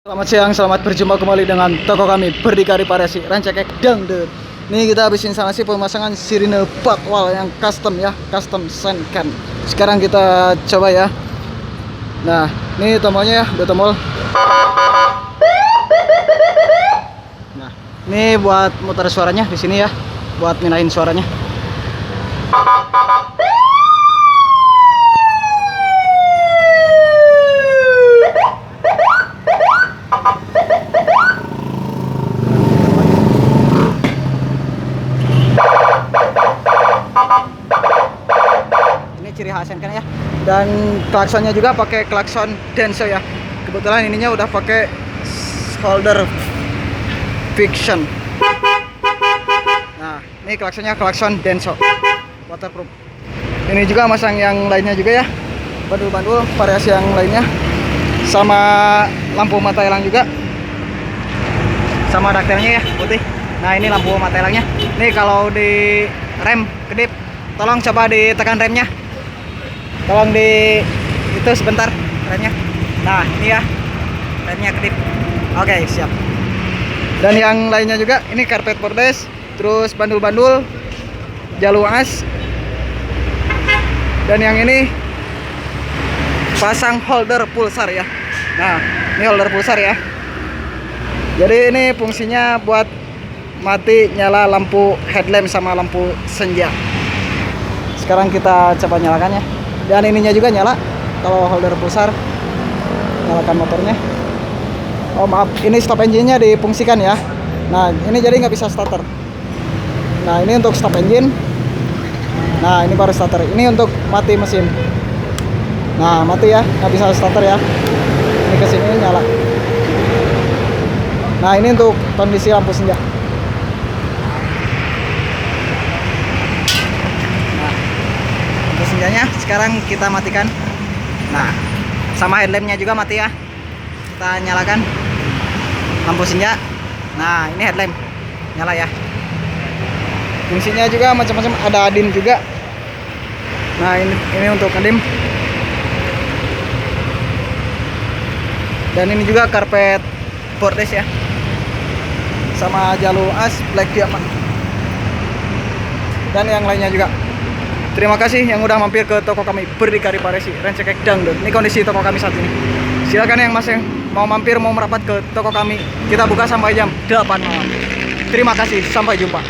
Selamat siang, selamat berjumpa kembali dengan toko kami Berdikari Paresi Rancakek Dangdut. Nih kita habis instalasi pemasangan sirine bakwal yang custom ya, custom Senken. Sekarang kita coba ya. Nah, ini tombolnya ya, udah tombol. Nah, ini buat muter suaranya di sini ya, buat minahin suaranya. Ciri khasnya kan ya, dan klaksonnya juga pakai klakson Denso ya. Kebetulan ininya udah pakai holder fiction. Nah, ini klaksonnya klakson Denso waterproof. Ini juga masang yang lainnya juga ya, bandul-bandul variasi yang lainnya, sama lampu mata elang juga, sama daktelnya ya putih. Nah, ini lampu mata elangnya. Nih kalau di rem kedip, tolong coba ditekan remnya. Tolong di itu sebentar remnya. Nah, ini ya remnya kedip. Oke, siap. Dan yang lainnya juga, ini karpet bordes, terus bandul-bandul, jalur as. Dan yang ini pasang holder pulsar ya. Nah, ini holder pulsar ya. Jadi ini fungsinya buat mati nyala lampu headlamp sama lampu senja. Sekarang kita coba nyalakan ya. Dan ininya juga nyala kalau holder pulsar. Nyalakan motornya. Oh maaf, ini stop engine-nya difungsikan ya. Nah, ini jadi nggak bisa starter. Nah, ini untuk stop engine. Nah, ini baru starter. Ini untuk mati mesin. Nah, mati ya, nggak bisa starter ya. Ini kesini nyala. Nah, ini untuk kondisi lampu senja. Senjanya sekarang kita matikan. Nah, sama headlampnya juga mati ya. Kita nyalakan lampu senja. Nah, ini headlamp nyala ya. Fungsinya juga macam-macam, ada dim juga. Nah, ini untuk ngedim. Dan ini juga karpet bordes ya, sama jalur as black diamond. Dan yang lainnya juga. Terima kasih yang udah mampir ke toko kami Berdikari Paresi Rancakek Dangdut. Ini kondisi toko kami saat ini. Silakan yang masih mau mampir, mau merapat ke toko kami. Kita buka sampai jam 8 malam. Terima kasih, sampai jumpa.